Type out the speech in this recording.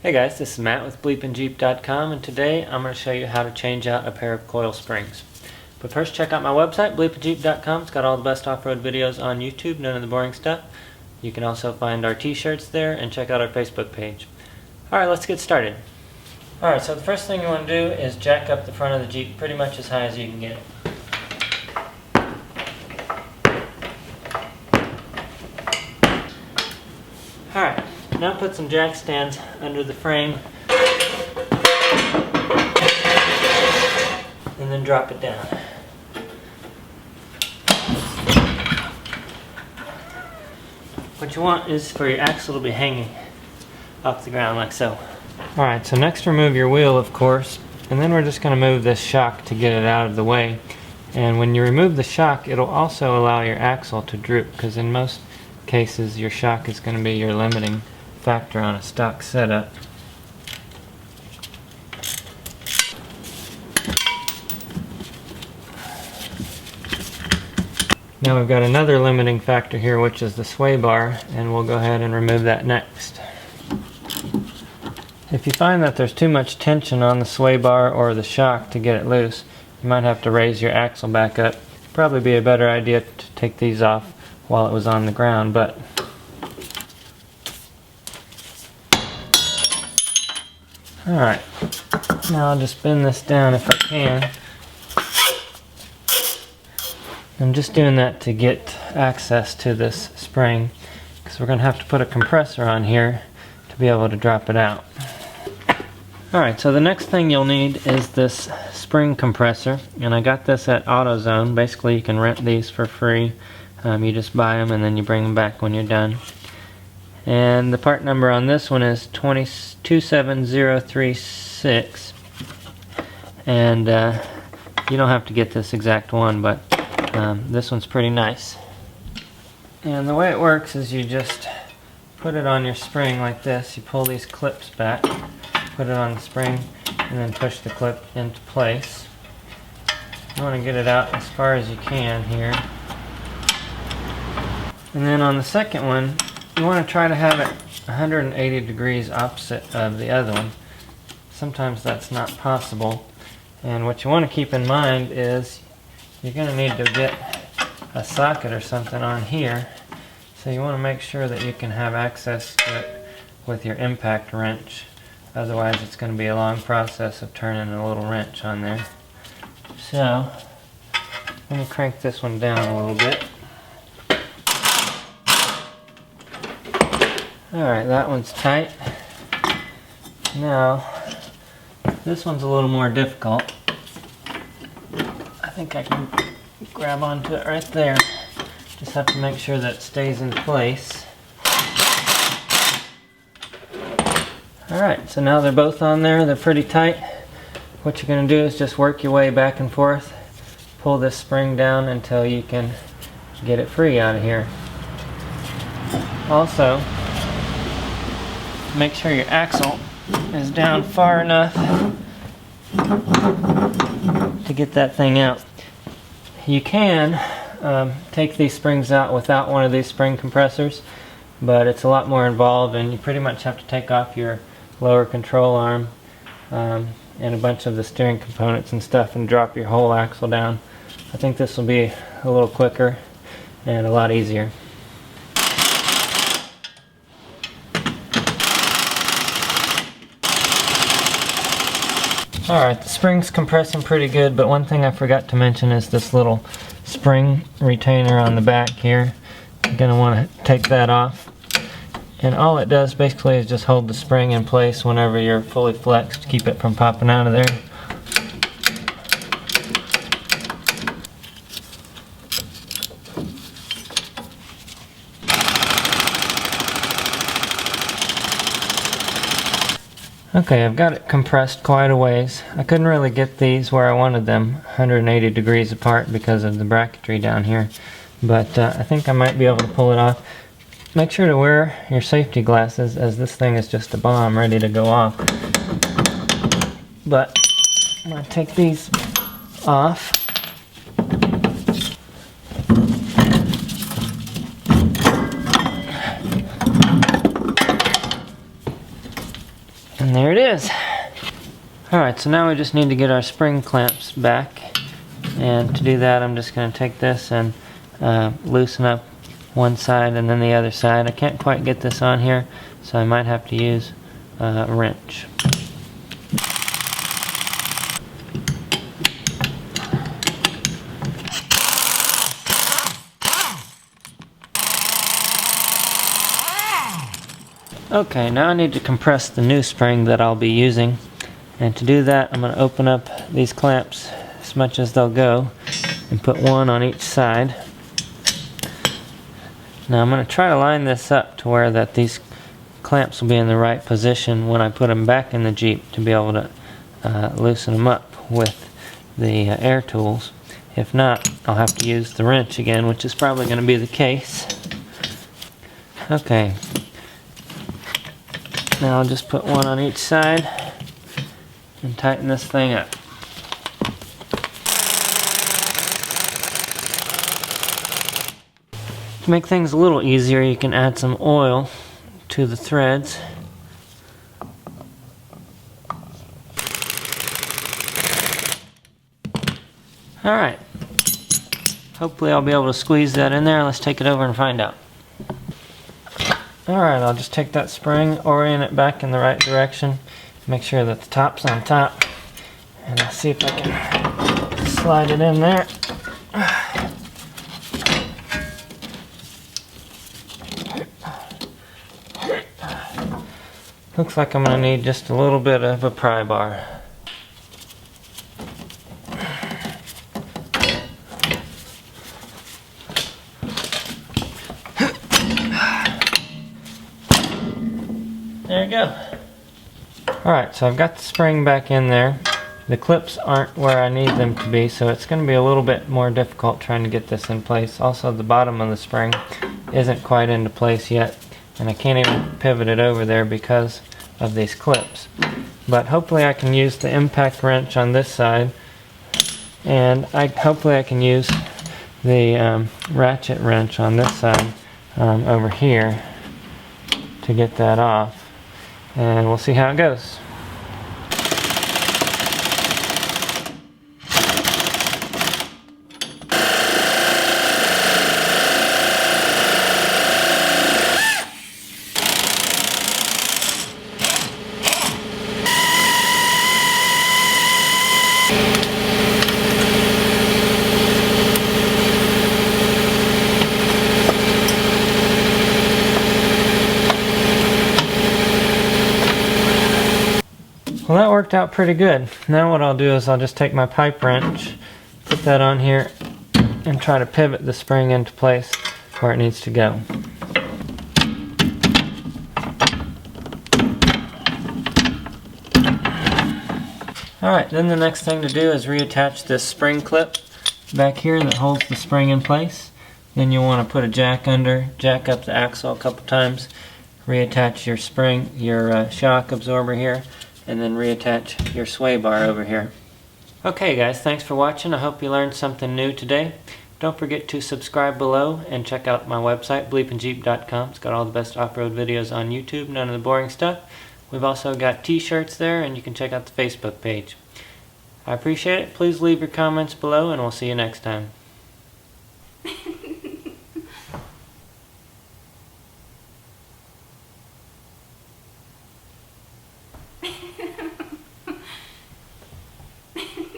Hey guys, this is Matt with BleepinJeep.com, and today I'm going to show you how to change out a pair of coil springs. But first, check out my website, BleepinJeep.com. It's got all the best off-road videos on YouTube, none of the boring stuff. You can also find our t-shirts there and check out our Facebook page. Alright, let's get started. Alright, so the first thing you want to do is jack up the front of the Jeep pretty much as high as you can get it. Alright, now put some jack stands under the frame and then drop it down. What you want is for your axle to be hanging off the ground like so. Alright, so next remove your wheel, of course, and then we're just going to move this shock to get it out of the way. And when you remove the shock, it'll also allow your axle to droop, because in most cases your shock is going to be your limiting factor on a stock setup. Now we've got another limiting factor here, which is the sway bar, and we'll go ahead and remove that next. If you find that there's too much tension on the sway bar or the shock to get it loose, you might have to raise your axle back up. Probably be a better idea to take these off while it was on the ground, but alright, now I'll just bend this down if I can. I'm just doing that to get access to this spring, because we're going to have to put a compressor on here to be able to drop it out. Alright, so the next thing you'll need is this spring compressor, and I got this at AutoZone. Basically you can rent these for free. You just buy them and then you bring them back when you're done. And the part number on this one is 27036, and you don't have to get this exact one, but this one's pretty nice. And the way it works is you just put it on your spring like this. You pull these clips back, put it on the spring, and then push the clip into place. You want to get it out as far as you can here. And then on the second one, you want to try to have it 180 degrees opposite of the other one. Sometimes that's not possible. And what you want to keep in mind is you're going to need to get a socket or something on here. So you want to make sure that you can have access to it with your impact wrench. Otherwise it's going to be a long process of turning a little wrench on there. So let me crank this one down a little bit. Alright, that one's tight. Now, this one's a little more difficult. I think I can grab onto it right there. Just have to make sure that it stays in place. Alright, so now they're both on there. They're pretty tight. What you're going to do is just work your way back and forth. Pull this spring down until you can get it free out of here. Also, make sure your axle is down far enough to get that thing out. You can take these springs out without one of these spring compressors, but it's a lot more involved, and you pretty much have to take off your lower control arm and a bunch of the steering components and stuff and drop your whole axle down. I think this will be a little quicker and a lot easier. Alright, the spring's compressing pretty good, but one thing I forgot to mention is this little spring retainer on the back here. You're going to want to take that off. And all it does basically is just hold the spring in place whenever you're fully flexed to keep it from popping out of there. Okay, I've got it compressed quite a ways. I couldn't really get these where I wanted them 180 degrees apart because of the bracketry down here, but I think I might be able to pull it off. Make sure to wear your safety glasses, as this thing is just a bomb ready to go off. But I'm going to take these off. And there it is. Alright, so now we just need to get our spring clamps back. And to do that, I'm just going to take this and loosen up one side and then the other side. I can't quite get this on here, so I might have to use a wrench. Okay, now I need to compress the new spring that I'll be using. And to do that, I'm going to open up these clamps as much as they'll go and put one on each side. Now I'm going to try to line this up to where that these clamps will be in the right position when I put them back in the Jeep to be able to loosen them up with the air tools. If not, I'll have to use the wrench again, which is probably going to be the case. Okay. Now I'll just put one on each side and tighten this thing up. To make things a little easier, you can add some oil to the threads. Alright. Hopefully I'll be able to squeeze that in there. Let's take it over and find out. Alright, I'll just take that spring, orient it back in the right direction, make sure that the top's on top, and I'll see if I can slide it in there. Looks like I'm going to need just a little bit of a pry bar. There you go. Alright, so I've got the spring back in there. The clips aren't where I need them to be, so it's going to be a little bit more difficult trying to get this in place. Also, the bottom of the spring isn't quite into place yet, and I can't even pivot it over there because of these clips. But hopefully I can use the impact wrench on this side, and hopefully I can use the ratchet wrench on this side over here to get that off. And we'll see how it goes. Well, that worked out pretty good. Now what I'll do is I'll just take my pipe wrench, put that on here, and try to pivot the spring into place where it needs to go. Alright, then the next thing to do is reattach this spring clip back here that holds the spring in place. Then you'll want to put a jack under, jack up the axle a couple times, reattach your spring, your shock absorber here, and then reattach your sway bar over here. Okay guys, thanks for watching. I hope you learned something new today. Don't forget to subscribe below and check out my website, BleepinJeep.com. It's got all the best off-road videos on YouTube, none of the boring stuff. We've also got t-shirts there, and you can check out the Facebook page. I appreciate it. Please leave your comments below, and we'll see you next time.